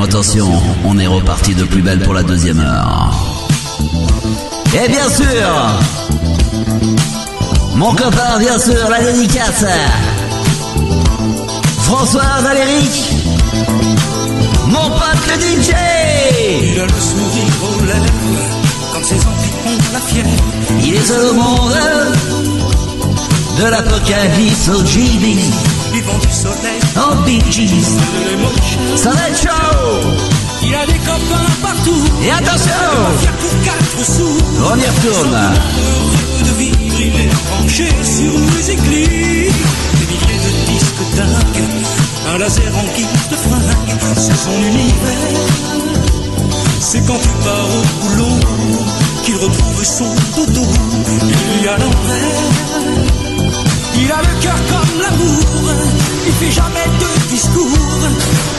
Attention, attention, on est reparti de plus belle pour la deuxième heure. Et bien sûr, mon copain, bien sûr, la dédicace. François Valéric, mon pote le DJ. Il a le sourire aux lèvres quand ses envies ont la fièvre. Il est seul au monde, de l'Apocalypse au GB. Ils vont du soleil en Bee Gees. de l'émotion. Ça va être chaud. Il a des copains partout. Et attention, Fier pour 4 sous. on y retourne. Heureux de vivre, il est branché sur Music League. Des milliers de disques dingues, un laser en guise de fringue. C'est son univers. C'est quand tu pars au boulot qu'il retrouve son dodo. Il y a l'envers. Il a le cœur comme l'amour. Il fait jamais de discours.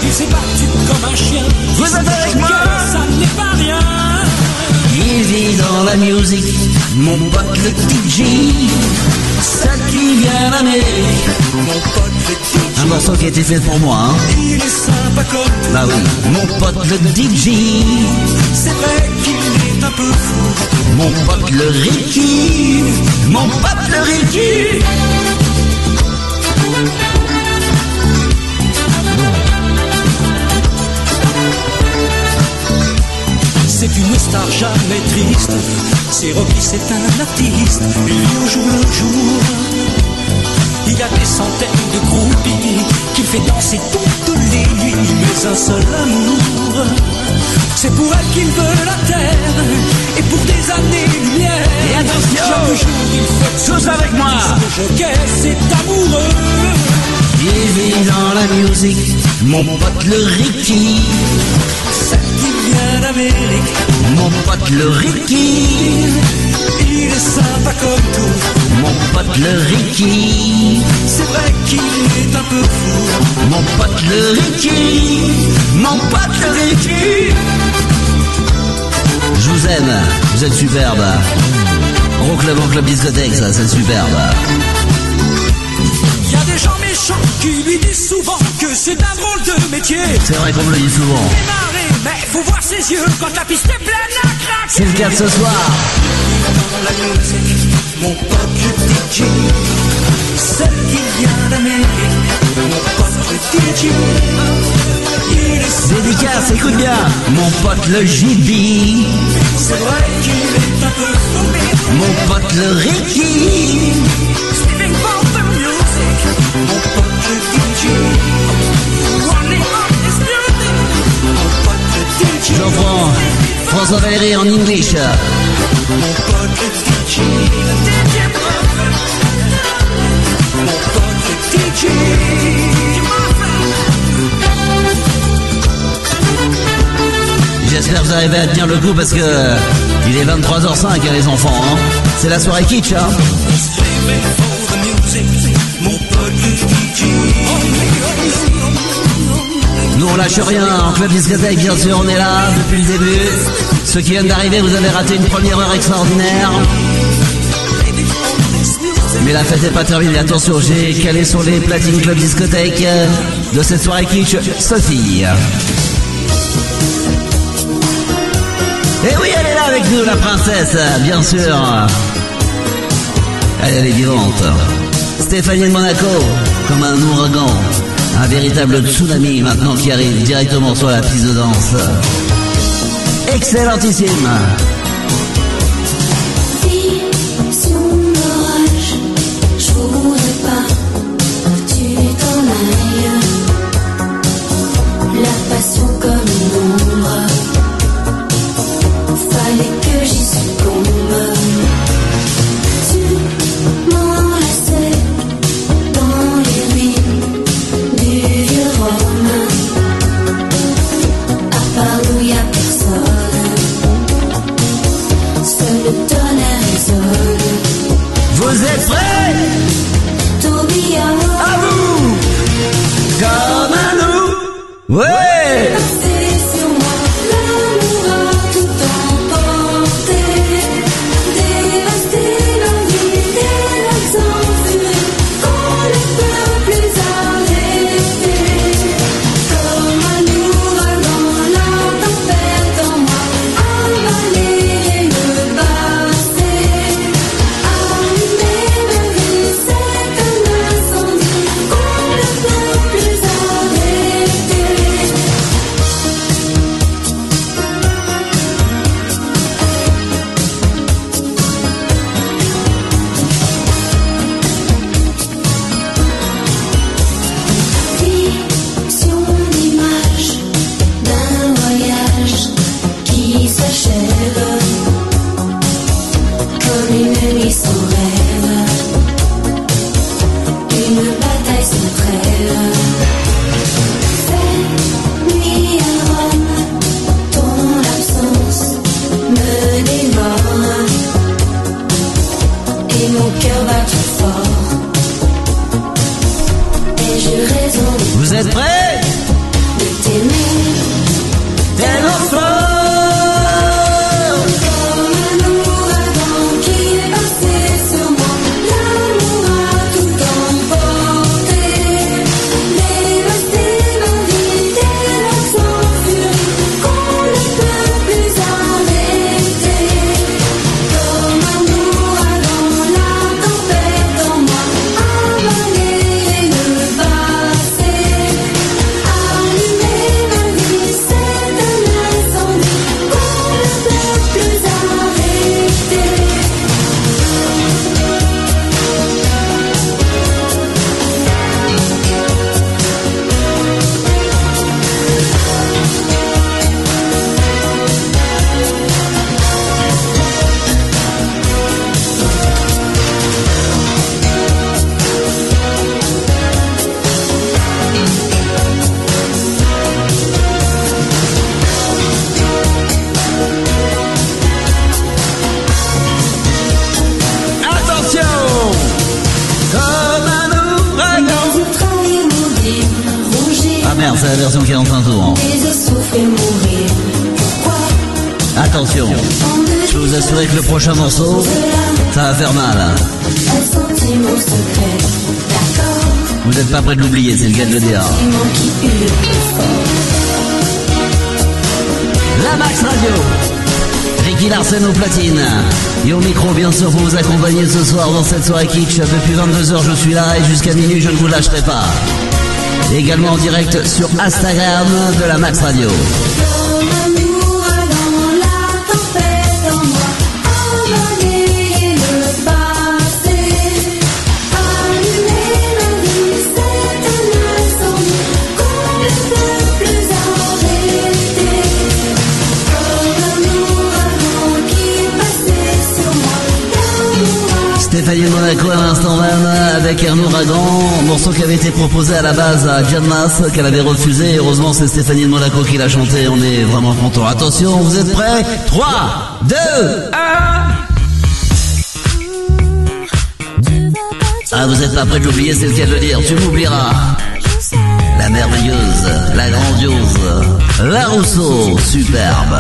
Il s'est battu comme un chien. Vous êtes avec moi? Ça n'est pas rien. Il vit dans la musique, mon pote le DJ. Celle qui vient d'Amérique. Mon pote le DJ. Un morceau qui a été fait pour moi, hein. Il est sympa comme tout. Bah oui, mon pote le DJ. C'est vrai qu'il est un peu fou. Mon pote le Ricky. Mon pote le Ricky. C'est une star jamais triste. C'est Rocky, c'est un artiste. Il vit au jour le jour. Il y a des centaines de groupies qu'il fait danser toutes les nuits. Mais un seul amour, c'est pour elle qu'il veut la terre. Et pour des années-lumière. Et attention, chaque jour il fait tous avec moi. Ce jockey, c'est amoureux. Il vit dans la musique, mon pote le Ricky. Celle qui vient d'Amérique. Mon pote le Ricky. Il est sympa comme tout. Mon pote le Ricky. C'est vrai qu'il est un peu fou. Mon pote le Ricky. Mon pote le Ricky. Je vous aime, vous êtes superbe. Euroclub en club discothèque, ça, c'est superbe. Il y a des gens méchants qui lui disent souvent que c'est un drôle de métier. C'est vrai qu'on me le dit souvent. Démarrer, mais faut voir ses yeux quand la piste est pleine à craquer. C'est le cas de ce soir. Dans la musique, mon pote le DJ. Celle qui vient d'Amérique. Mon pote le DJ. Il est Dédicace, écoute bien. Mon pote le JB. c'est vrai qu'il est un peu fou, mais Mon pote le Ricky. living for the music. Mon pote le DJ. Running on this music. Mon pote le DJ. Jean-François, François Valéry en English. Mon pote le DJ. Mon pote le DJ. J'espère que vous arrivez à tenir le coup parce que il est 23h05 hein, les enfants. Hein. C'est la soirée kitsch. Hein. Living for the music. Mon pote le DJ. Nous on lâche rien en club discothèque, bien sûr on est là depuis le début. Ceux qui viennent d'arriver, vous avez raté une première heure extraordinaire. Mais la fête n'est pas terminée, attention, j'ai calé sur les platines club discothèque de cette soirée kitsch, Sophie. Et oui, elle est là avec nous, la princesse, bien sûr. Elle est vivante. Stéphanie de Monaco, comme un ouragan. Un véritable tsunami maintenant qui arrive directement sur la piste de danse. Excellentissime. Son orage, je voudrais pas que tu t'en ailles. La passion comme une ombre, fallait que j'y succombe. Tu m'enlaçais dans les ruines du vieux Rome. À part nous y a personne, seul le tonnerre résonne. Vous êtes prêts? Tourbillon, À vous! Comme à nous! Ouais! moment. Attention, je peux vous assurer que le prochain morceau, ça va faire mal. Vous n'êtes pas prêt de l'oublier, c'est le cas de le dire. La Max Radio, Ricky Larsen aux platines. Et au micro, bien sûr, pour vous accompagner ce soir dans cette soirée kitsch. Depuis 22h, je suis là et jusqu'à minuit, je ne vous lâcherai pas. Et également en direct sur Instagram de la Max Radio. Stéphanie de Monaco à l'instant même avec un ouragan, morceau qui avait été proposé à la base à Jan Mas, qu'elle avait refusé. Heureusement c'est Stéphanie de Monaco qui l'a chanté, on est vraiment content. Attention, vous êtes prêts? 3, 2, 1. Ah, vous êtes pas prêts de l'oublier, c'est le cas de le dire, tu m'oublieras. La merveilleuse, la grandiose, la Rousseau, superbe.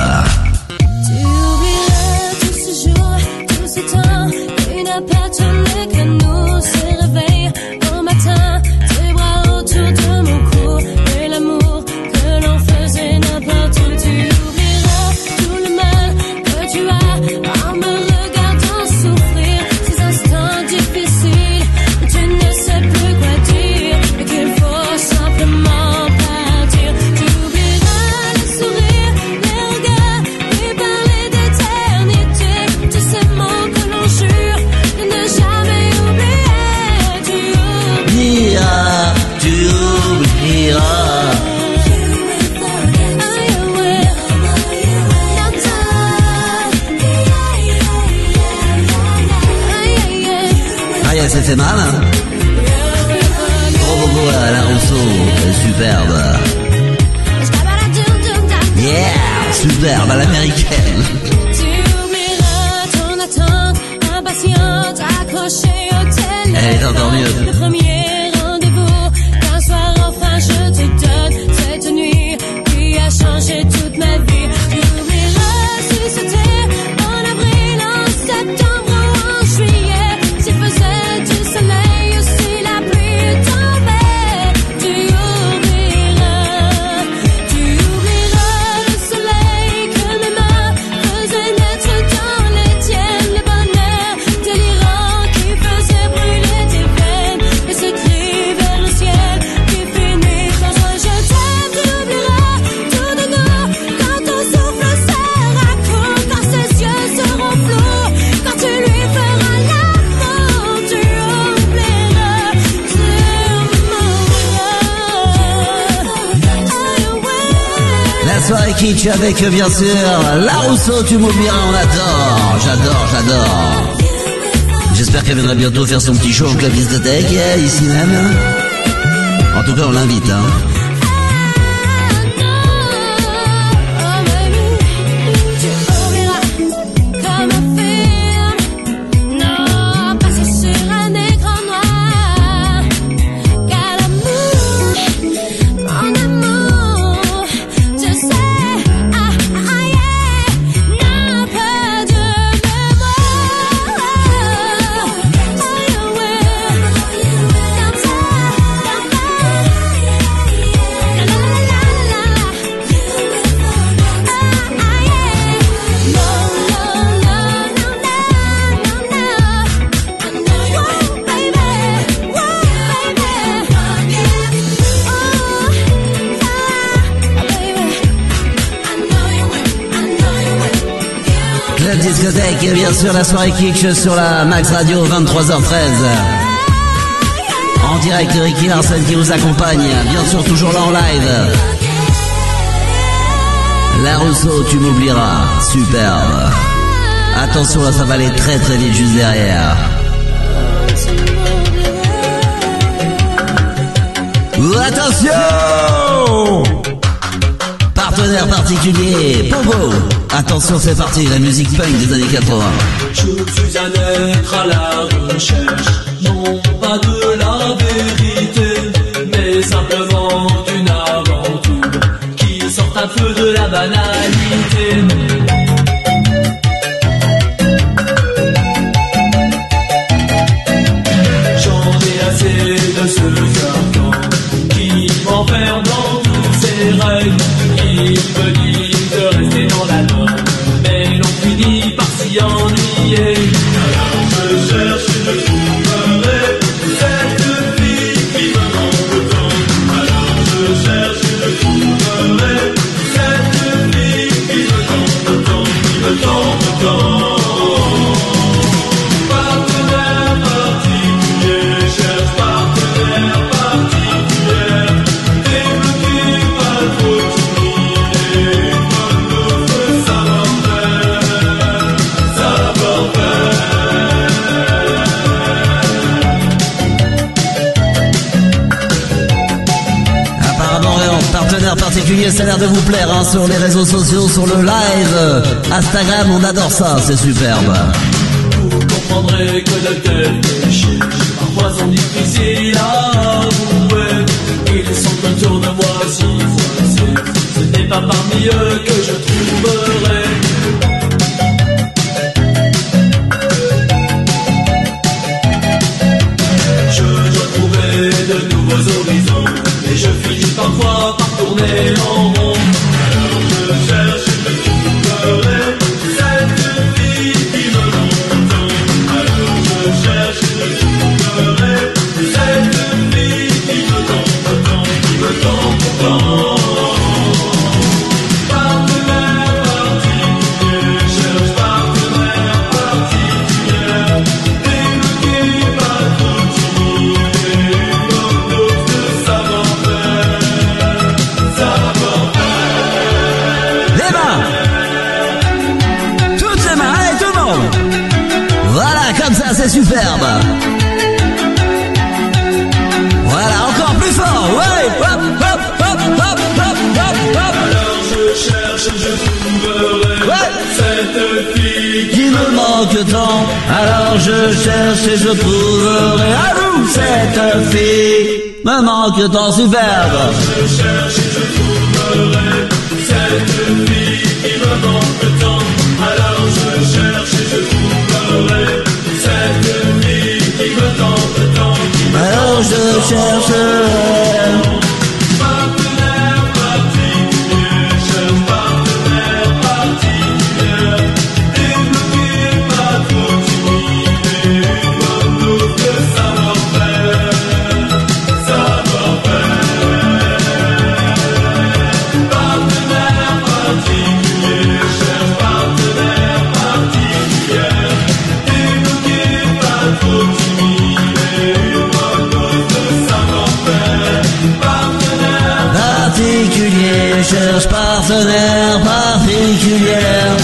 Ça fait mal, hein? Gros bobo à la Rousseau, superbe. Yeah, superbe à l'américaine. Elle est encore mieux. Le premier rendez-vous, qu'un soir enfin je te donne cette nuit qui a changé toute ma vie. Tu m'oublieras si c'était en avril, en septembre ou en juillet. S'il faisait du soleil ou si la pluie tombait. Tu oublieras le soleil que mes mains faisaient naître dans les tiennes. Le bonheur délirant qui faisait brûler tes veines et s'écrit vers le ciel qui finit par se jeter. Tu oublieras tout de nous quand ton souffle sera court, quand ses yeux seront flous, quand tu lui feras l'amour. Tu oublieras, tu m'oublieras. La soirée kitsch avec bien sûr la Rousseau, tu m'oublieras, on adore, j'adore. J'espère qu'elle viendra bientôt faire son petit show au club discothèque, ici même. En tout cas, on l'invite, hein. Comme un film, non, passé sur un écran noir. Car l'amour, mon amour, je sais, yeah, n'a pas de Club discothèque et bien sûr la soirée kitsch sur la Max Radio, 23h13. En direct, Ricky Larsen qui vous accompagne, bien sûr toujours là en live. La Rousseau, tu m'oublieras, superbe. Attention là, ça va aller très très vite juste derrière. Attention! Partenaire particulier, Popo. Attention, c'est parti, la musique punk des années 80. Je suis un être à la recherche, non pas de la vérité, mais simplement d'une aventure qui un peu de la banalité. J'en ai assez de ce carcan qui m'enferme dans tous ses règles. Il me dit de rester dans la norme, mais l'on finit par s'y ennuyer. Alors je cherche et je trouverai cette fille qui me manque tant. Alors je cherche et je trouverai cette fille qui me tente tant, qui me tente tant. Partenaire particulier, cherche partenaire particulier. Débloqué, pas trop timide, bonne dose de savoir-faire, savoir-faire. Apparemment, partenaire particulier, ça a l'air de vous plaire hein, sur les réseaux sociaux, sur le live Instagram, on adore ça, c'est superbe. Vous comprendrez que de tels péchés parfois sont difficiles à avouer. Ils sont autour de moi si voisés, ce n'est pas parmi eux que je trouverai. Je dois trouver de nouveaux horizons, et je finis parfois par tourner en rond. Alors je cherche et je trouverai cette fille qui me manque tant. Alors je cherche et je trouverai cette fille qui me tente tant, qui me tente tant. Partenaire particulier, cherche partenaire particulier. Débloqué, pas trop timide, bonne dose de savoir-faire, savoir-faire. Les mains, toutes les mains, allez tout le monde. Voilà, comme ça, c'est superbe. Voilà, encore plus fort, ouais, hop, hop, hop, hop, hop, hop, hop. Alors je cherche et je trouverai Ouais. cette fille Qui me manque tant, alors je cherche et je trouverai à vous cette fille. Me manque tant, superbe. Je cherche et je trouverai cette fille qui me manque tant. Alors je cherche et je trouverai cette fille qui me tente tant, qui me Alors je cherche. partenaire particulier, cherche partenaire particulier. Débloqué, pas trop timide, bonne dose de savoir-faire, savoir-faire. Partenaire particulier, cherche partenaire particulier. Débloqué, pas trop timide, bonne dose de savoir-faire. Partenaire Particulier, cherche partenaire particulière.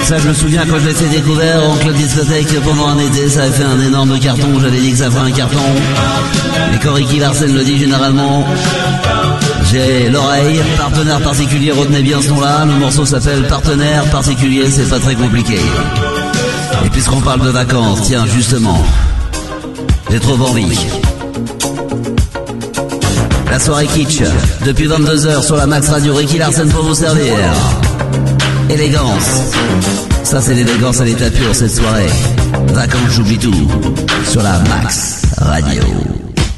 Ça, je me souviens quand je l'ai découvert en club discothèque pendant un été, ça a fait un énorme carton. J'avais dit que ça ferait un carton. Et quand Ricky Larsen le dit généralement, j'ai l'oreille. Partenaire particulier, retenez bien ce nom-là. Le morceau s'appelle Partenaire particulier, c'est pas très compliqué. Et puisqu'on parle de vacances, tiens, justement, j'ai trop envie. La soirée kitsch, depuis 22h sur la Max Radio, Ricky Larsen pour vous servir. Élégance, ça c'est l'élégance à l'état pur cette soirée. Vacances, j'oublie tout, sur la Max Radio.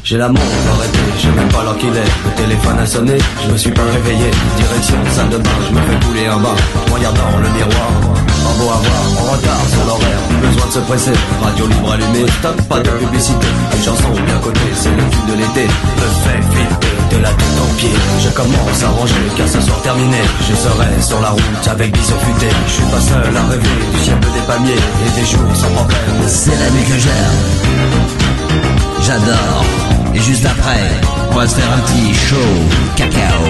J'ai la montre arrêtée, je sais même pas l'heure qu'il est. Le téléphone a sonné, je me suis pas réveillé. Direction salle de bain, je me fais couler un bain. Regardant le miroir, pas beau à voir, en retard sur l'horaire. Plus besoin de se presser, radio libre allumée. Stop, pas de publicité, une chanson bien cotée. C'est le tube de l'été, me fait flipper de la tête aux pieds. Je commence à ranger, car ce soir terminé. Je serai sur la route avec vision futée. Je suis pas seul à rêver du ciel des palmiers et des jours sans problème. C'est la nuit que j'aime, j'adore. Et juste après, on va se faire un petit show cacao.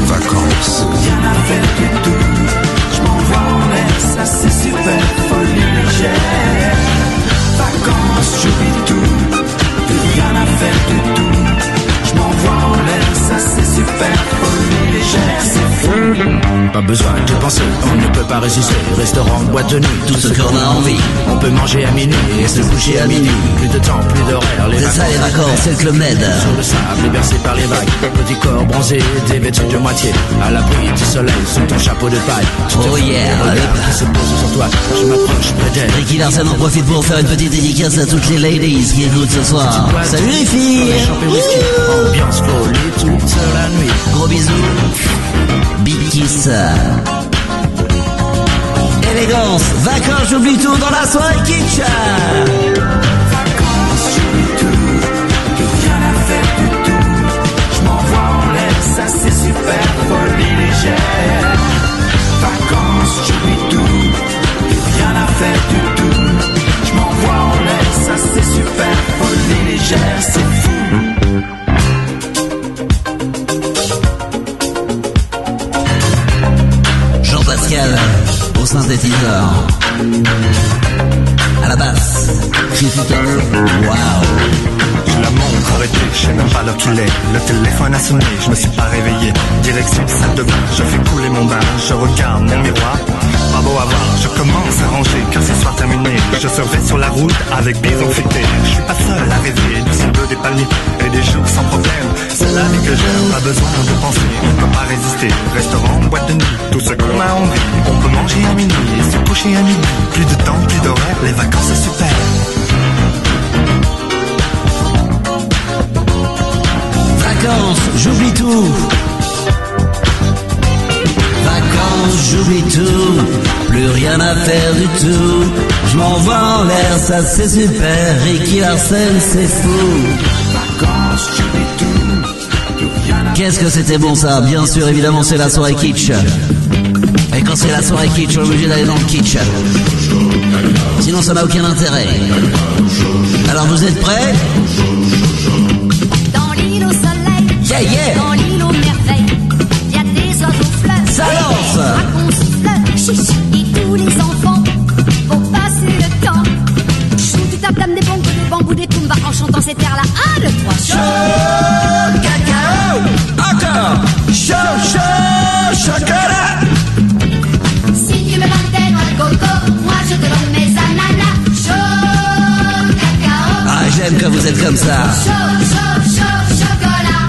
Vacances, rien à faire du tout. Je m'envoie en l'air, ça c'est super, folie légère. Vacances, j'oublie tout, rien à faire du tout. Je m'envoie en l'air, ça c'est super, folie légère, c'est fou. Pas besoin de penser, on ne peut pas résister. Restaurant, boîte de nuit, Tout ce qu'on a envie, on peut manger à minuit et se coucher à minuit. Plus de temps, plus d'horaire, les c'est ça les vacances, c'est le Club Med. sur le sable, bercé par les les vagues. Petit corps bronzé, dévêtu de moitié. À l'abri du soleil, sous ton chapeau de paille. Oh yeah, qui se pose sur toi, je m'approche près d'elle. Ricky Larson en profite pour faire une petite dédicace à toutes les ladies qui écoutent ce soir. Salut les filles. Ambiance folie toute la nuit. Gros bisous. Big kiss. Élégance, vacances, j'oublie tout dans la soirée kitsch. Vacances, j'oublie tout, plus rien à faire du tout. Je m'envoie en l'air, ça c'est super, folie légère. Vacances, j'oublie tout, plus rien à faire du tout. Je m'envoie en l'air, ça c'est super, folie légère, c'est fou. Jean-Pascal au synthétiseur. À la basse, critical. Waouh. La montre arrêtée, je sais même pas l'heure qu'il est. Le téléphone a sonné, je me suis pas réveillé. Direction salle de bain, je fais couler mon bain. Je regarde mon miroir, pas beau à voir. Je commence à ranger car c'est soir terminé. Je surveille sur la route avec bison fêté. Je suis pas seul à rêver du ciel bleu des palmiers et des jours sans problème. C'est la vie que j'aime, pas besoin de penser. On peut pas résister, restaurant, boîte de nuit. Tout ce qu'on a envie, on peut manger à minuit et se coucher à midi. Plus de temps, plus d'horaire, les vacances c'est super. Vacances, j'oublie tout. Vacances, j'oublie tout. Plus rien à faire du tout. Je m'envoie en l'air, ça c'est super. Ricky Larson, c'est fou. Vacances, j'oublie tout, plus rien à Qu'est-ce que c'était bon ça. Bien sûr, évidemment, c'est la soirée kitsch. Et quand c'est la soirée kitsch, on est obligé d'aller dans le kitsch. Sinon, ça n'a aucun intérêt. Alors, vous êtes prêts? Dans l'île au soleil, Yeah, yeah. dans l'île aux merveilles, il y a des oiseaux fleurs. Ça lance. Raconte, fleur, chichi, et tous les enfants pour passer le temps. Chou, tu tapes des bongos, des bambous, des tumbas en chantant ces terres-là. 1, 2, 3, Chaud, cacao. Encore. Chaud, chaud, chocolat. Si tu me donnes tes noix de coco, moi je te donne mes ananas. Chaud, cacao. Ah, j'aime que vous êtes comme ça. Chaud, chaud, chaud, chocolat.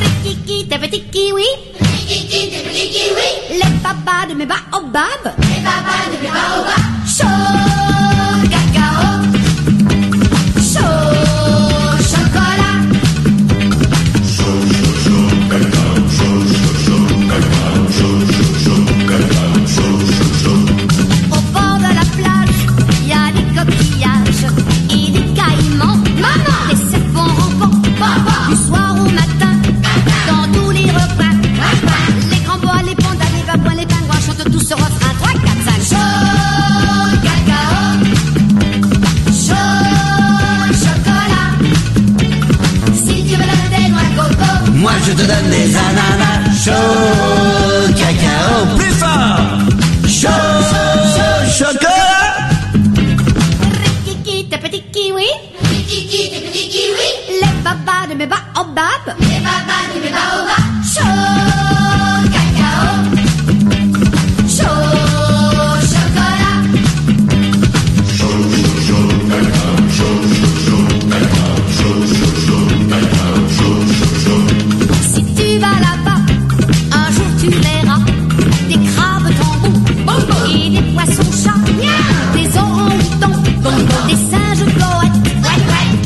Rikiki, tes petits kiwis. Rikiki, tes petits kiwis. Les papas de mes baobabs. Les papas de mes baobabs. Chaud, cacao. Chaud, chocolat. Au bord de la plage, il y a des coquillages et des caïmans. Maman, des serpents rampants. Du soir au matin, dans tous les repas. Les grands bois, les pandas, les babouins, les pingouins chantent tous ce refrain. 3, 4, 5. Chaud, cacao. Chaud, chocolat. Si tu me donnes des noix de coco, Moi, je te donne des ananas. Chaud, cacao. Plus fort. Chaud, chocolat. Rikiki, tes petits kiwis. Rikiki, tes petits kiwis. Les babas de mes baobabs. Les babas de mes baobabs. Chaud, cacao. Chaud, chocolat. Si tu vas là-bas, un jour tu verras des crabes tambous et des poissons chats, des orang-outans, des singes poètes,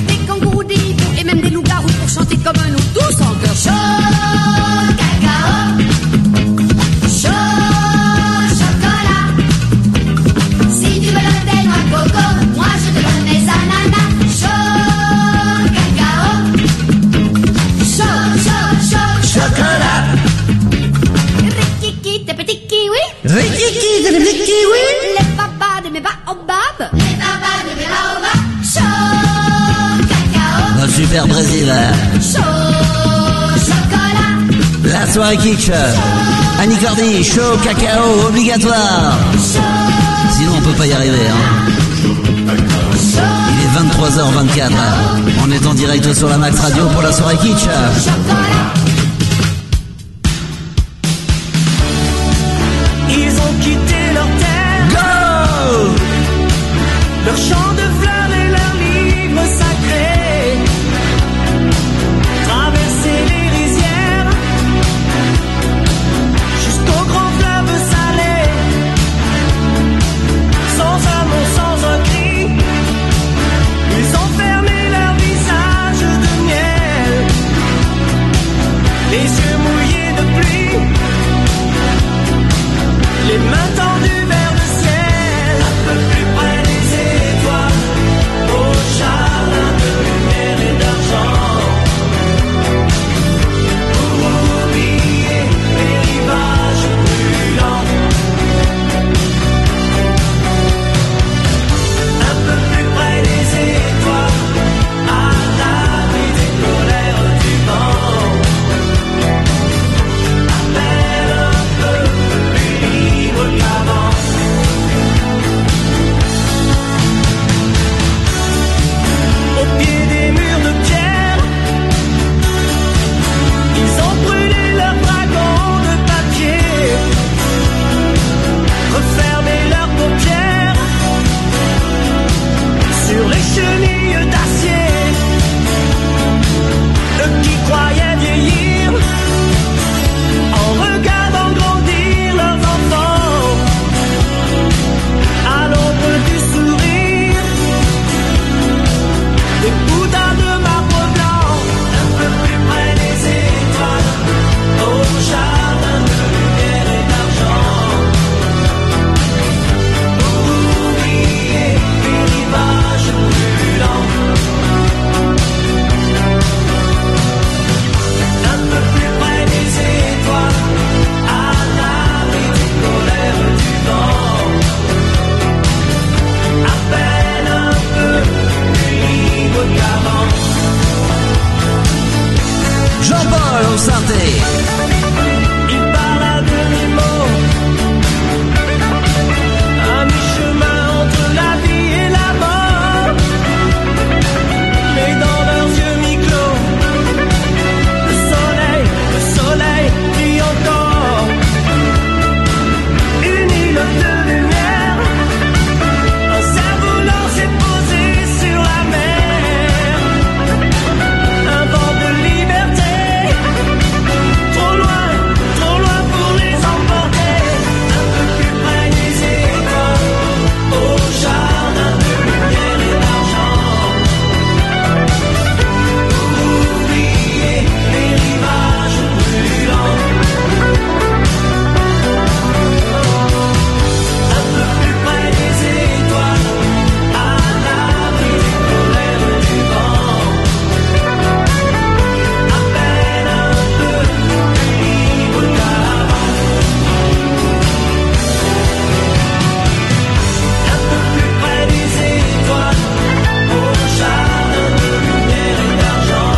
des kangourous, des hiboux et même des loups-garous pour chanter comme nous tous en chœur. Chaud, cacao. Chaud, chocolat. Si tu me donnes des noix de coco, moi je te donne mes ananas. Chaud, cacao. Chaud, chaud, chaud, Chocolat. Rikiki, tes petits kiwis. Rikiki, des petits kiwis. Les papas de mes baobabs. Les papas de mes baobabs. Chaud, cacao. Oh, super Brésil. Chaud, chocolat. La soirée kitsch. Annie Cordy, chaud, cacao, obligatoire. Sinon, on peut pas y arriver, hein. Il est 23h24. On est en direct sur la Max Radio pour la soirée kitsch. Ils ont quitté leur terre, Go! leur champ de fleurs et leurs livres sacrés. les yeux mouillés de pluie, les mains tendues vers le ciel, un peu plus près des étoiles, au jardin de lumière et d'argent, pour oublier les rivages brûlants. Un peu plus près des étoiles, à l'abri des colères du vent, à peine un peu plus libre qu'avant. Au pied des murs de pierre, ils ont brûlé leurs dragons de papier, refermé leurs paupières sur les chenilles d'acier. Eux qui croyaient vieillir en regardant grandir leurs enfants à l'ombre du sourire des bouddhas de marbre blanc, un peu plus près des étoiles, au jardin de lumière et d'argent, pour oublier les rivages brûlants. Un peu plus près des étoiles, à l'abri des colères du vent, à peine un peu plus libre qu'avant. Jean-Paul au synthé. Il parle à demi-mot, à mi-chemin entre la vie et la mort, mais dans leurs yeux mi-clos, le soleil brille encore. Une île de lumière, un cerf-volant s'est posé sur la mer, un vent de liberté, trop loin pour les emporter. Un peu plus près des étoiles, au jardin de lumière et d'argent, pour oublier les rivages brûlants. Un peu plus près des étoiles, à l'abri des colères du vent, à peine un peu plus libre qu'avant. Un peu plus près des étoiles, au jardin de lumière et d'argent,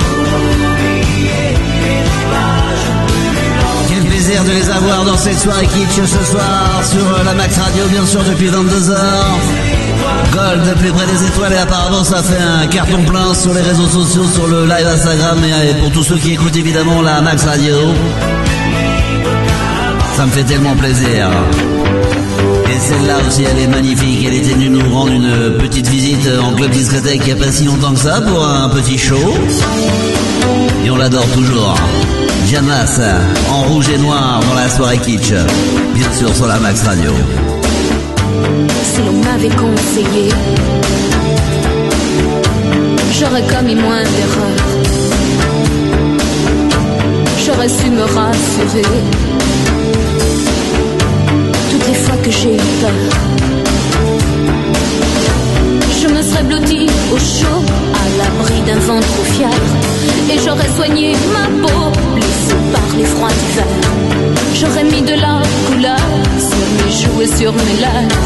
pour oublier les rivages brûlants. Quel plaisir de les avoir dans cette soirée kitsch ce soir sur la Max Radio, bien sûr, depuis 22h. Gold, plus près des étoiles, et apparemment ça fait un carton plein sur les réseaux sociaux, sur le live Instagram, et pour tous ceux qui écoutent évidemment la Max Radio. Ça me fait tellement plaisir. Et celle-là aussi, elle est magnifique. Elle était venue nous rendre une petite visite en club discothèque il n'y a pas si longtemps que ça pour un petit show. Et on l'adore toujours. Jamas, en rouge et noir dans la soirée kitsch. Bien sûr sur la Max Radio. Si l'on m'avait conseillé, j'aurais commis moins d'erreurs. J'aurais su me rassurer toutes les fois que j'ai eu peur. Je me serais blottie au chaud, à l'abri d'un vent trop fiable, et j'aurais soigné ma peau, blessée par les froids d'hiver. J'aurais mis de la couleur sur mes joues et sur mes lèvres.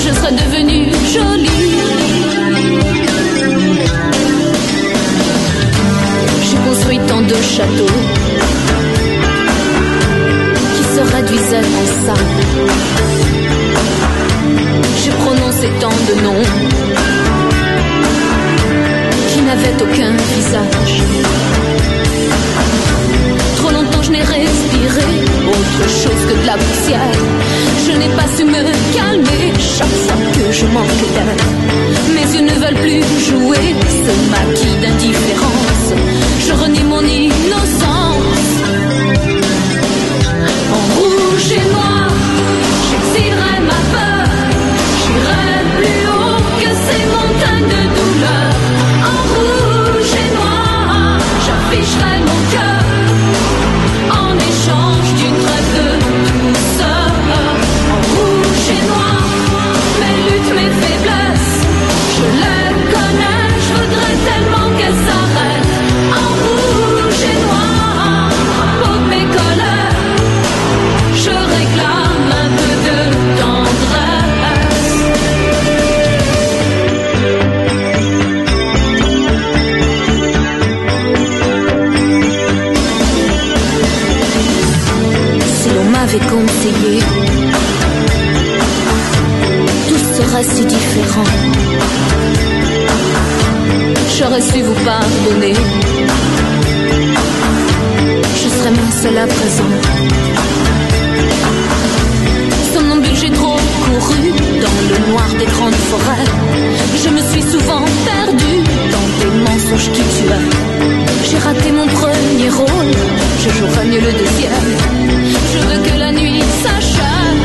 Je serais devenue jolie. J'ai construit tant de châteaux qui se réduisaient en sable. J'ai prononcé tant de noms qui n'avaient aucun visage. Trop longtemps je n'ai respiré autre chose que de la poussière. Je n'ai pas su me calmer chaque fois que je manque d'air. Mes yeux ne veulent plus jouer ce maquis d'indifférence. Je renie mon innocence. En rouge et noir, j'exilerai ma peur. J'irai plus haut que ces montagnes de douleur. En rouge et noir, vous pardonner. Je serai moins seule à présent. Somnambule, j'ai trop couru dans le noir des grandes forêts. Je me suis souvent perdue dans des mensonges qui tuaient. J'ai raté mon premier rôle, je jouerai mieux le deuxième. Je veux que la nuit s'achève.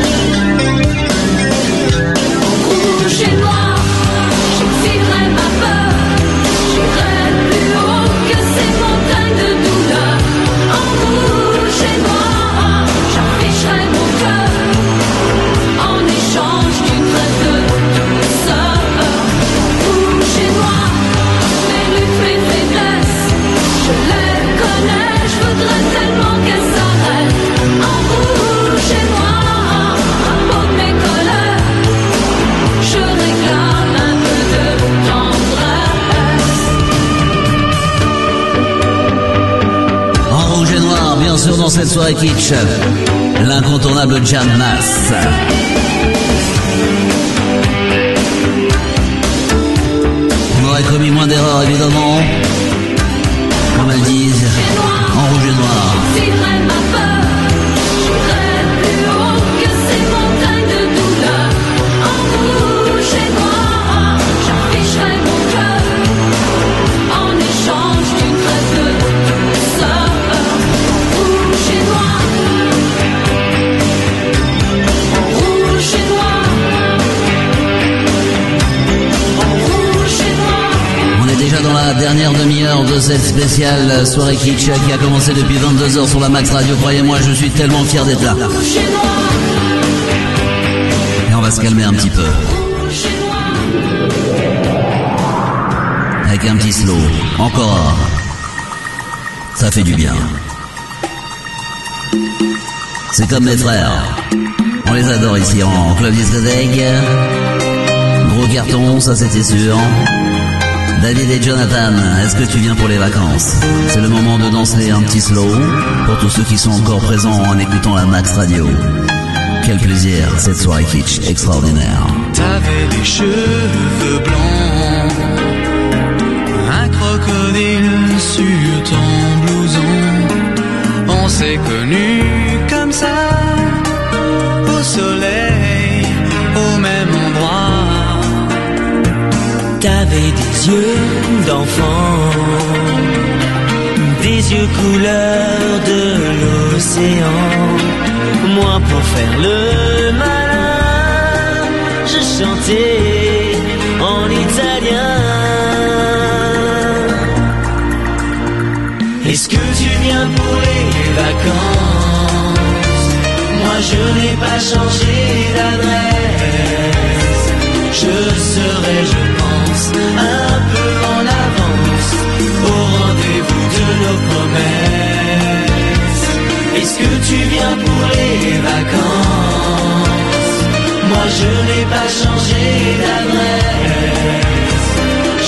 En rouge et noir, j'exhiberai ma peur. J'irai plus haut que ces montagnes de douleur. En rouge et noir, j'afficherai mon cœur. En échange d'une trêve de douceur. Rouge et noir, mes luttes, mes faiblesses, je les connais, je voudrais tellement qu'elles s'arrêtent. En rouge et noir, à peau de mes colères, je réclame un peu de tendresse. En rouge et noir, bien sûr, dans cette soirée kitsch, l'incontournable Jam Mass. On aurait commis moins d'erreurs, évidemment. Comme elles disent, en rouge et noir. J'exhiberai ma peur, j'irai plus haut que ces montagnes de douleur. En rouge et noir, j'afficherai mon cœur. En échange d'une trêve de douceur. Rouge et noir. En rouge et noir. En rouge et noir. On est déjà dans la dernière demi-heure de cette spéciale soirée kitsch qui a commencé depuis 22h sur la Max Radio. Croyez-moi, je suis tellement fier d'être là. Rouge et noir. Et on va se calmer un petit peu. Rouge et noir. Avec un petit slow. Encore. Ça fait du bien. C'est comme mes frères. On les adore ici en club discothèque. Gros carton, ça c'était sûr. David et Jonathan, est-ce que tu viens pour les vacances? C'est le moment de danser un petit slow pour tous ceux qui sont encore présents en écoutant la Max Radio. Quel plaisir, cette soirée kitsch extraordinaire. T'avais des cheveux blancs, un crocodile sur ton blouson. On s'est connus comme ça, au soleil, au même endroit. T'avais des yeux d'enfant, des yeux couleur de l'océan. Moi pour faire le malin, je chantais en italien. Est-ce que tu viens pour les vacances? Moi je n'ai pas changé d'adresse. Je serai, je pense, un peu en avance au rendez-vous de nos promesses. Est-ce que tu viens pour les vacances? Moi je n'ai pas changé d'adresse.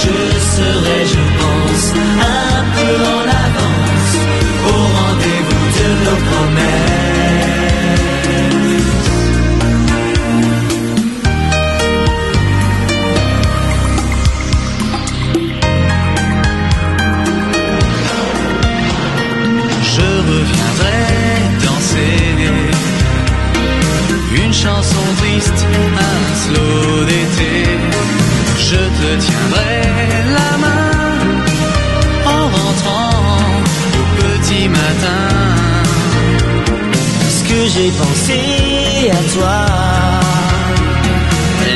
Je serai, je pense, un peu en avance au rendez-vous de nos promesses. Je reviendrai danser une chanson triste, un slow d'été. Je te tiendrai la main en rentrant au petit matin. Ce que j'ai pensé à toi,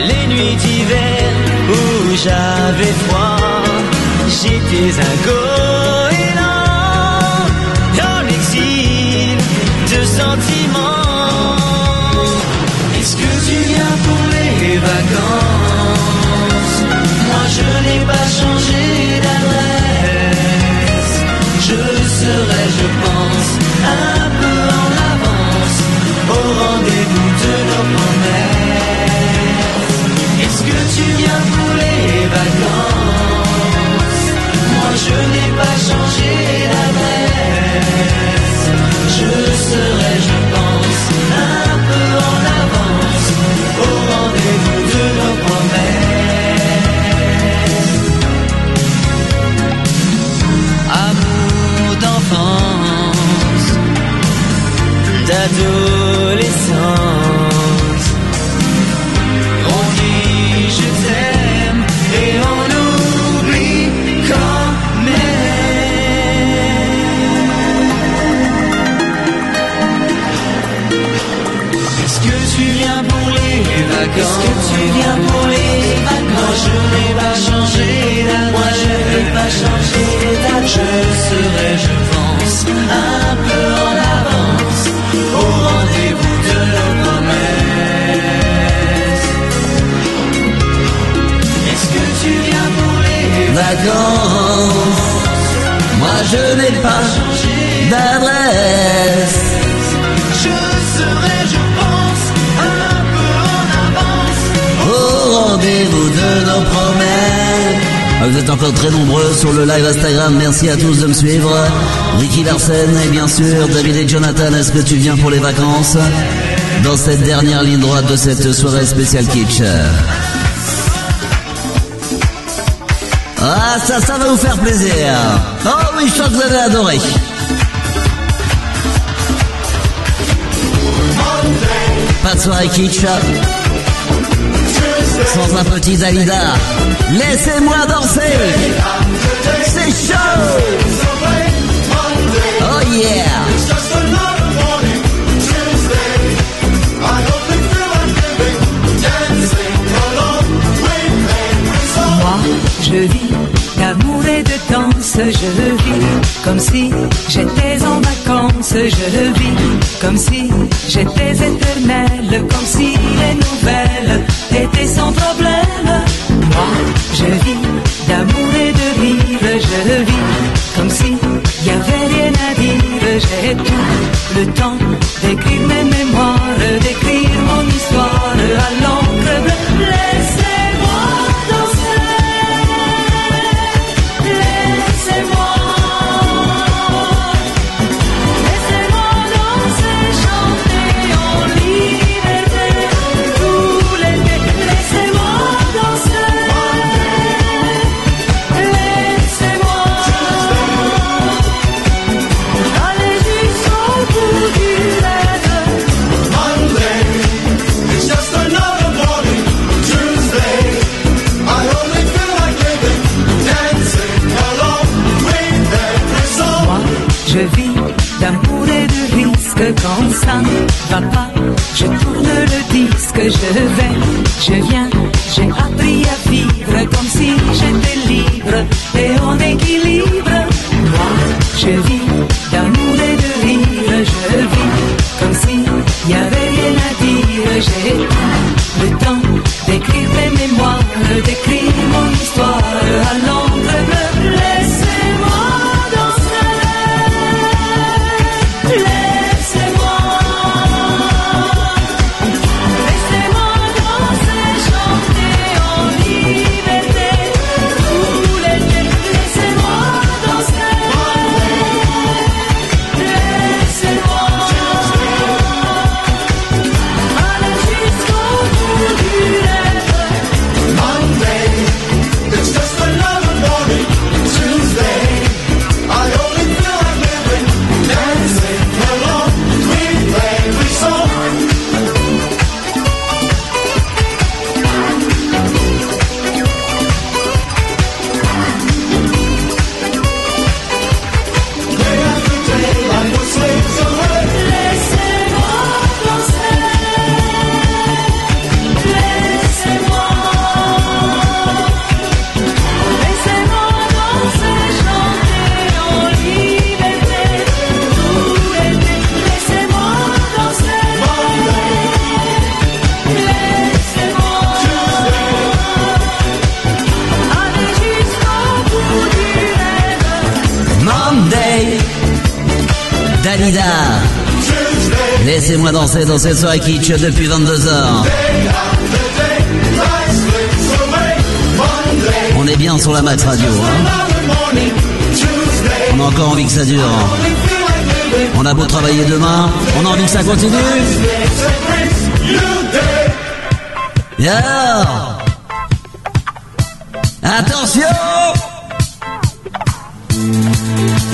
les nuits d'hiver où j'avais froid, j'étais un goéland dans l'exil de sentiments. Est-ce que tu viens pour les vacances? Moi je n'ai pas changé d'adresse. Je serai, je pense, un peu en avance au rendez-vous de nos promesses. Est-ce que tu viens pour les vacances? Moi je n'ai pas je n'ai pas d'adresse. Je serai, je pense, un peu en avance. Au rendez-vous de nos promesses. Vous êtes encore très nombreux sur le live Instagram. Merci à tous de me suivre. Ricky Larsen et bien sûr David et Jonathan. Est-ce que tu viens pour les vacances? Dans cette dernière ligne droite de cette soirée spéciale kitsch. Ah, ça va vous faire plaisir. Oh oui, je crois que vous allez adorer. Pas de soirée kitsch sans un petit Dalida. Laissez-moi danser. C'est chaud. Oh yeah. Moi, je vis d'amour et de danse, je vis comme si j'étais en vacances, je vis comme si j'étais éternelle, comme si les nouvelles étaient sans problème. Moi, je vis d'amour et de rire, je vis comme si y avait rien à dire. J'ai tout le temps d'écrire mes mémoires, d'écrire mon histoire à l'encre bleue. Laissez-moi danser. Je vis d'amour et de risque, quand ça va pas, je tourne le disque, je viens, j'ai appris à vivre comme si j'étais libre et en équilibre. Moi, je vis d'amour et de rire, je vis comme si y avait rien à dire. J'ai tout le temps d'écrire mes mémoires, d'écrire mon histoire à l'encre bleue. Laissez-moi danser. Laissez-moi danser, chanter en liberté tout l'été. Laissez-moi danser. Laissez-moi aller jusqu'au bout du rêve. Monday, it's just another morning. Tuesday, I only feel like living, dancing along with every song. Day after day, life was slips away. Laissez-moi danser. Laissez-moi danser, chanter en liberté tout l'été. Laissez-moi danser. Laissez-moi aller jusqu'au bout du rêve. Monday, Dalida. Laissez-moi danser dans cette soirée kitsch depuis 22h. On est bien sur la Max Radio, hein. On a encore envie que ça dure. On a beau travailler demain, on a envie que ça continue. Et alors, attention,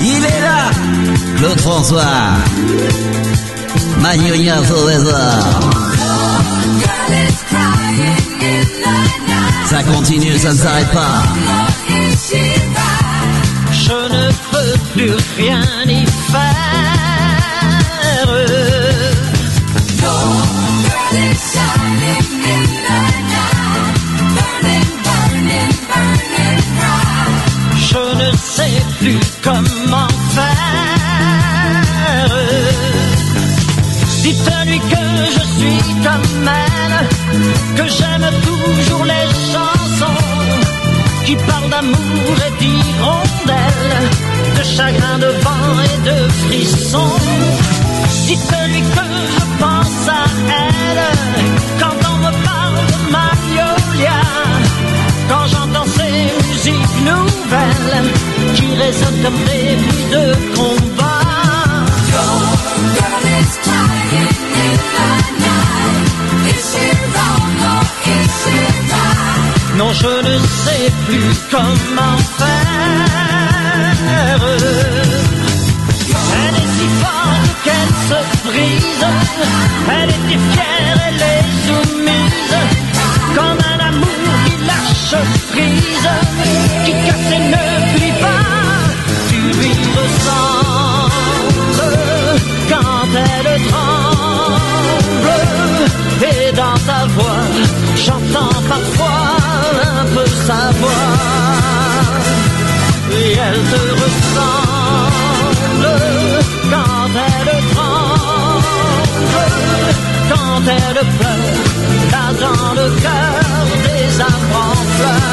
il est là, Claude François, Magnolia Forever. Ça continue, ça ne s'arrête pas. Je ne peux plus rien y faire. Je ne sais plus comment faire. Dites-lui que je suis comme elle, que j'aime toujours les chansons qui parlent d'amour et d'hirondelles, de chagrin son. Dites-lui que je pense à elle quand on me parle de Magnolia, quand j'entends ces musiques nouvelles qui résonnent comme des bruits de combat. Non, je ne sais plus comment faire. Elle est si forte qu'elle se brise. Elle était fière, elle est soumise, comme un amour qui lâche prise, qui casse et ne plie pas. Tu lui ressembles quand elle tremble, et dans ta voix j'entends parfois un peu sa voix, et elle te ressemble quand elle tremble, quand elle pleure, là dans le cœur des arbres en fleurs.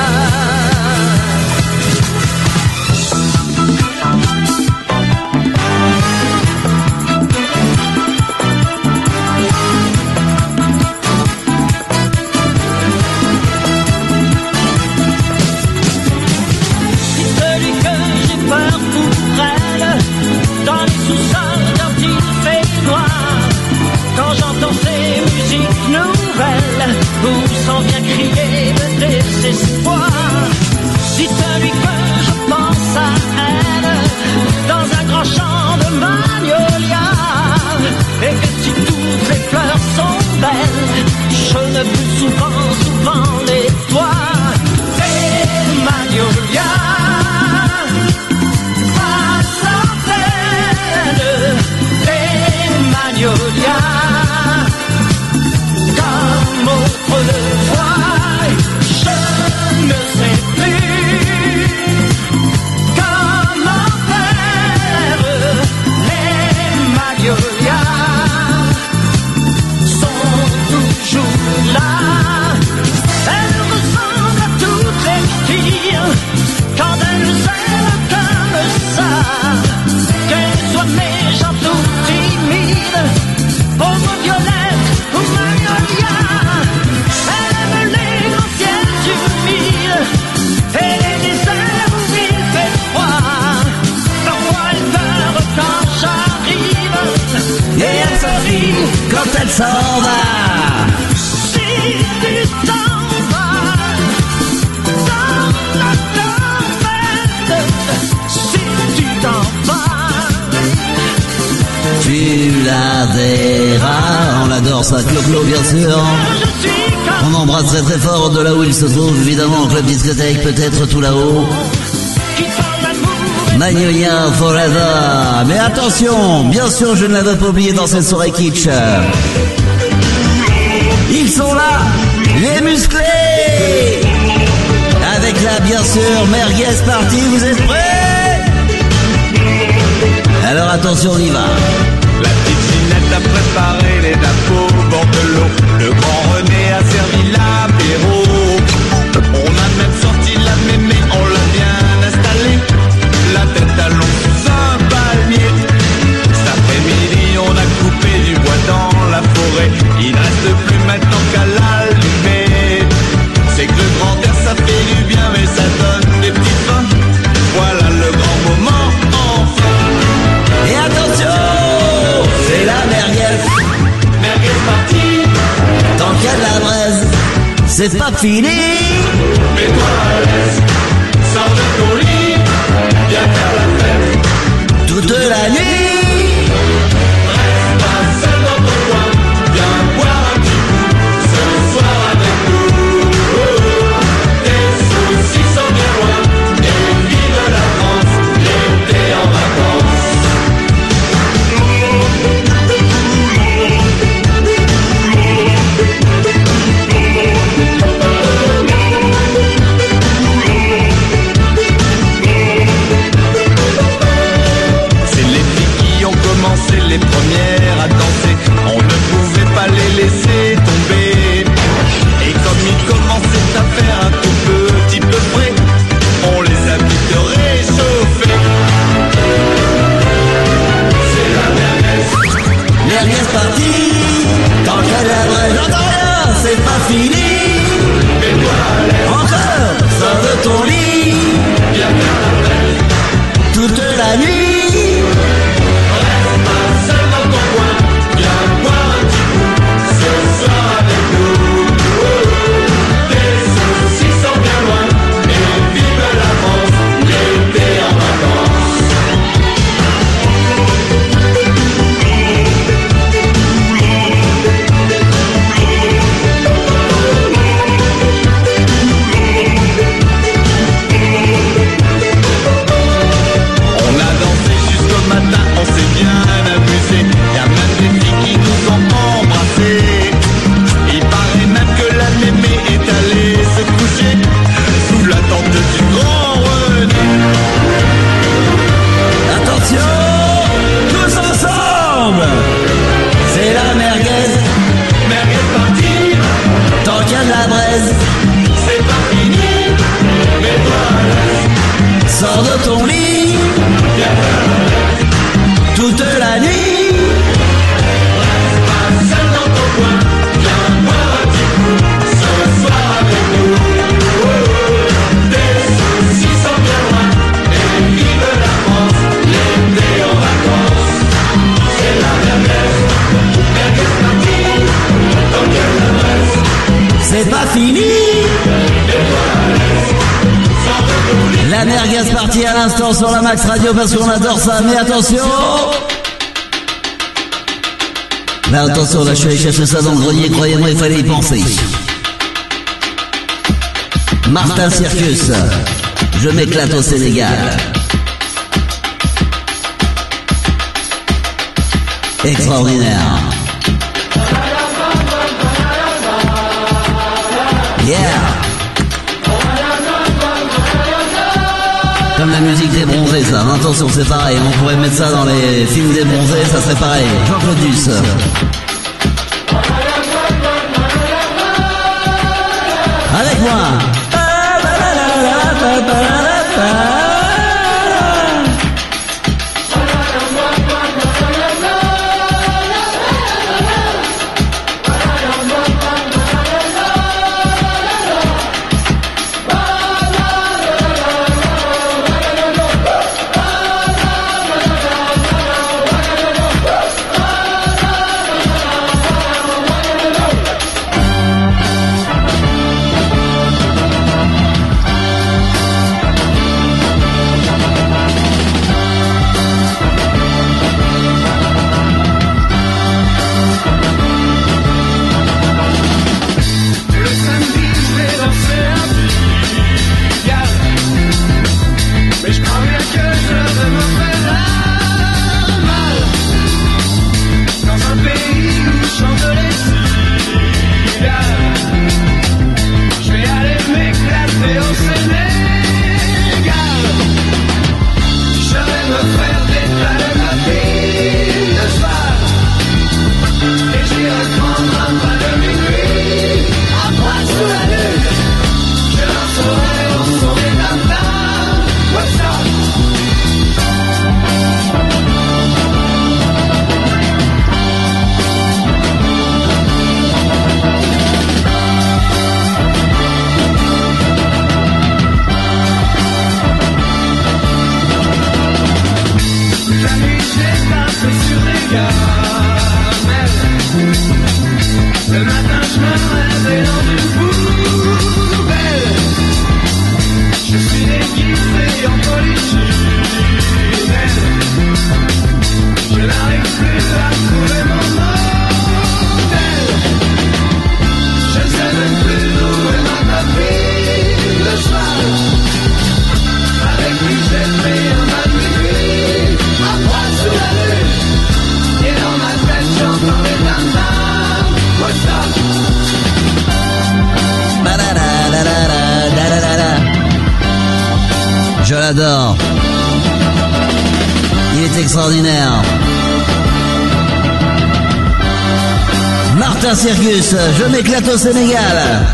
Dans les sous-sols quand il fait noir, quand j'entends ces musiques nouvelles où s'en vient crier le désespoir. Dites-lui que je pense à elle dans un grand champ de magnolia, et que si toutes les fleurs sont belles, je ne peux souvent les doigts. Et magnolia, Magnolia, comme autrefois, je ne sais plus comment faire. Les magnolias sont toujours là. Elles ressemblent à toutes les filles quand elles aiment comme ça, qu'elles soient méchantes ou timides, pauvre violette ou magnolia. Elle aime les grands ciels humides et les déserts où il fait froid. Parfois elle pleure quand j'arrive, et elle sourit quand elle s'en va. Si tu t'en vas dans la tempête, si tu t'en vas, tu la verras. On l'adore ça, Clo-Clo bien sûr. On embrasse très très fort de là où il se trouve, évidemment, Club Discothèque, peut-être tout là-haut. Magnolia Forever. Mais attention, bien sûr je ne l'avais pas oublié dans cette soirée kitsch. Ils sont là, les musclés, avec là bien sûr Merguez Party. Vous êtes prêts? Alors attention, on y va. La petite Ginette a préparé les nappes au bord de l'eau. Le grand René a servi l'apéro. On a même sorti la mémé, on l'a bien installée, la tête à l'ombre sous un palmier. Cet après-midi on a coupé du bois dans la forêt. Il ne reste plus maintenant qu'à l'allumer. C'est que le grand air ça fait du bien, mais ça donne des petits pains. Voilà le grand moment enfin. Et attention, c'est la merguez. Merguez Party. Tant qu'il y a de la braise, c'est pas fini. Mets-toi à l'aise, sors de ton lit, viens faire la fête. Toute la nuit. Reste pas seul dans ton coin, viens boire un petit coup ce soir avec nous. Tes soucis sont bien loin, et vive la France, l'été en vacances. la nuit. Reste pas seul dans ton coin, viens boire un petit coup ce soir avec nous. Tes soucis sont bien loin et vive la France, l'été en vacances. On a dansé jusqu'au matin, on s'est bien amusé. Y'a même des filles qui nous ont embrassés. Il paraît même que la mémé est allée se coucher sous la tente du grand René. Attention, tous ensemble. C'est la merguez, Merguez partie, tant qu'il y a de la braise. c'est pas fini, mais toi à l'aise. Sors de ton lit, toute la nuit. Reste pas seul dans ton coin, viens boire un petit coup ce soir avec nous. Tes soucis sont bien loin et vive la France, l'été en vacances. C'est la merguez, merguez partie, tant qu'elle l'adresse. C'est pas fini. La merguez partie à l'instant sur la Max Radio parce qu'on adore ça. Mais attention. Mais attention, là je suis allé chercher ça dans le grenier, croyez-moi, il fallait y penser. Martin Circus, je m'éclate au Sénégal. Extraordinaire. Yeah. Comme la musique des bronzés, ça. Attention, c'est pareil. On pourrait mettre ça dans les films des bronzés, ça serait pareil. Jean-Claude Duss. Avec moi. Je l'adore. Il est extraordinaire. Martin Circus, je m'éclate au Sénégal.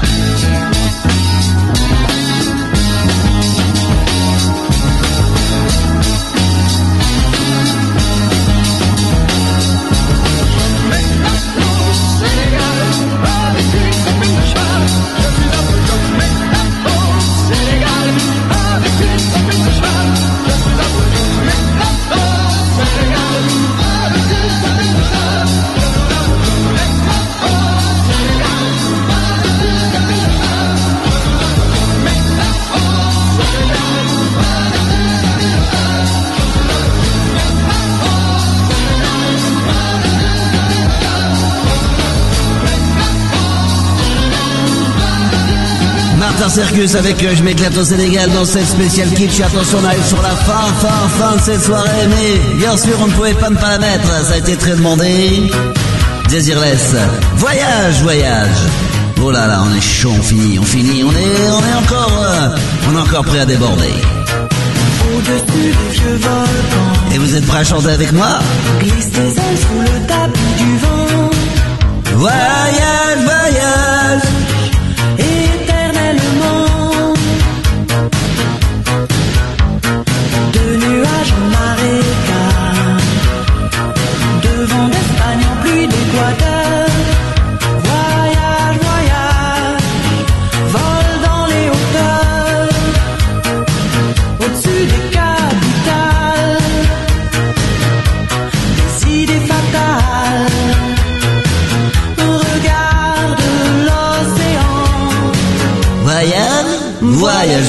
Martin Circus avec Je m'éclate au Sénégal dans cette spéciale kitsch. Attention, on arrive sur la fin de cette soirée, mais bien sûr on ne pouvait pas ne pas la mettre, ça a été très demandé. Desireless, voyage. Oh là là, on est chaud, on finit, on est encore prêt à déborder. Au-dessus des vieux volcans, et vous êtes prêts à chanter avec moi? glisse tes ailes sous le tapis du vent. Voyage, éternellement. De nuages en marécage, de vent d'Espagne en pluie d'Équateur. Voyage, vole dans les hauteurs, au-dessus des capitales, des idées fatales. Regarde l'océan. Voyage.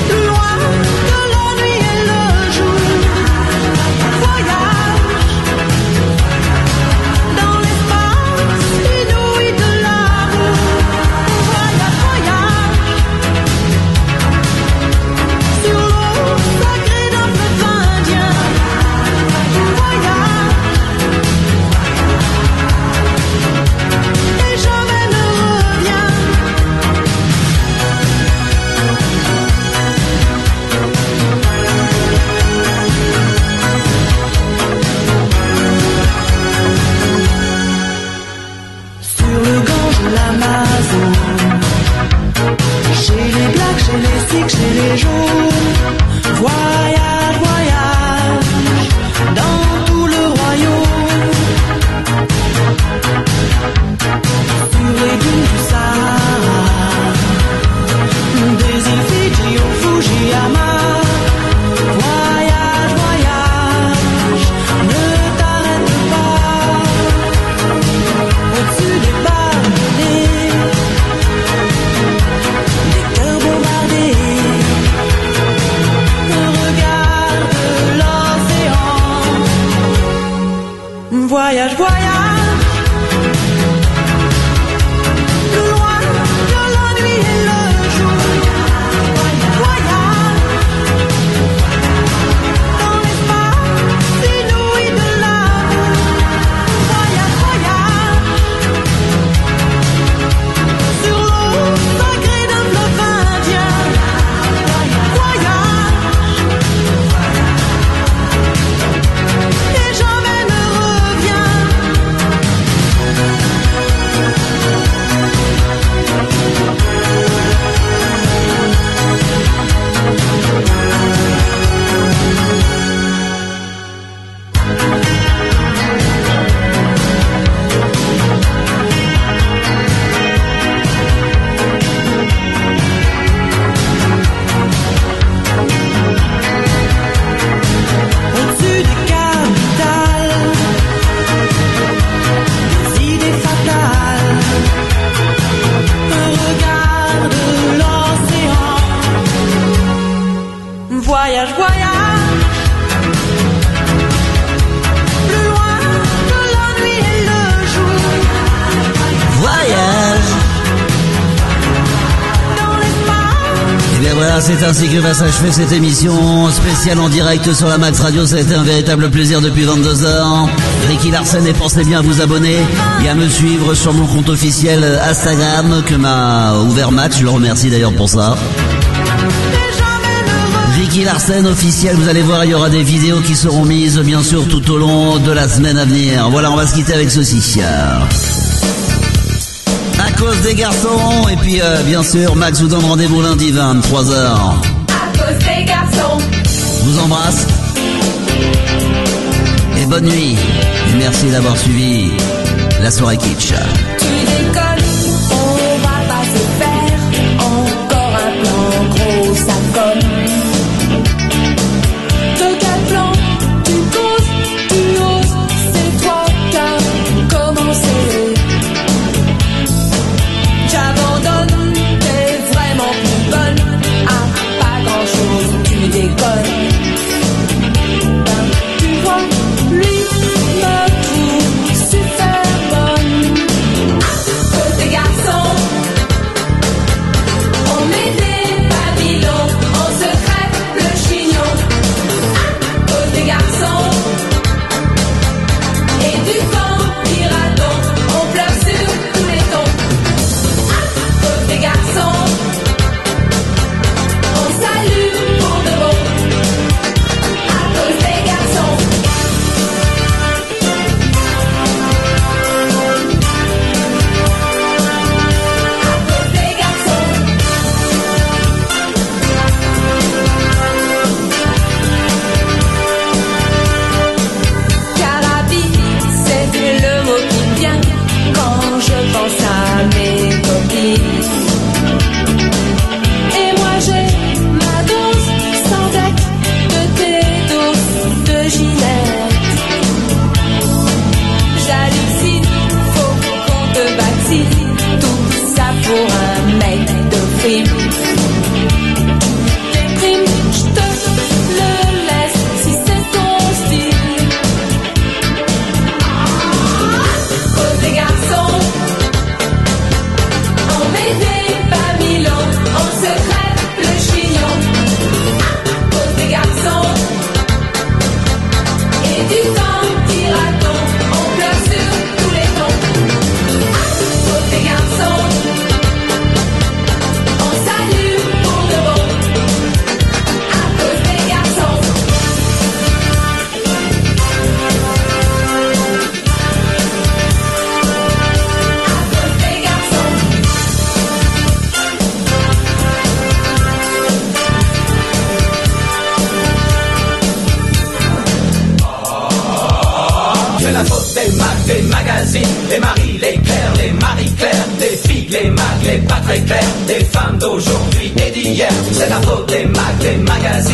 Loin de la nuit et le jour. Voyage dans l'espace inouï de l'amour. Voyage sur l'eau sacrée d'un fleuve indien. Voyage et jamais ne reviens. Sur le Gange, l'Amazon, chez les blacks, chez les sikhs, chez les jaunes. Voyage dans tout le royaume. Sur les dunes du Sahara, des îles Fidji au Fujiyama. Voyage, ne t'arrête pas. Au-dessus des palmiers, des cœurs bombardés. Regarde l'océan. Voyage. Loin de la nuit et le jour. Voyage dans l'espace inouï de l'amour. Voyage sur l'eau sacrée d'un fleuve indien. Voyage et jamais ne reviens. Au-dessus des capitales, des idées fatales. Regarde l'océan. Voyage plus loin de la nuit et le jour. Voyage. Dans l'espace. Et bien voilà, c'est ainsi que va s'achever cette émission spéciale en direct sur la Max Radio. Ça a été un véritable plaisir depuis 22h. Ricky Larsen, et pensez bien à vous abonner et à me suivre sur mon compte officiel Instagram que m'a ouvert Max. Je le remercie d'ailleurs pour ça. Ricky Larsen officiel, vous allez voir, il y aura des vidéos qui seront mises bien sûr tout au long de la semaine à venir. Voilà, on va se quitter avec ceci. À cause des garçons, et puis bien sûr, Max vous donne rendez-vous lundi 23h. À cause des garçons. Je vous embrasse. Et bonne nuit. Et merci d'avoir suivi la soirée kitsch. Tu déconnes, on va pas se faire encore un plan gros, ça conne. De quel plan tu causes, tu oses, c'est toi qui as commencé. J'abandonne, t'es vraiment plus bonne à pas grand chose, tu déconnes. Tu vois, lui me trouve super bonne. À cause des garçons. les Claire, les Marie-Claire, les figues, les mags, les pas très clairs, des femmes d'aujourd'hui et d'hier. C'est la faute des mags, des magazines.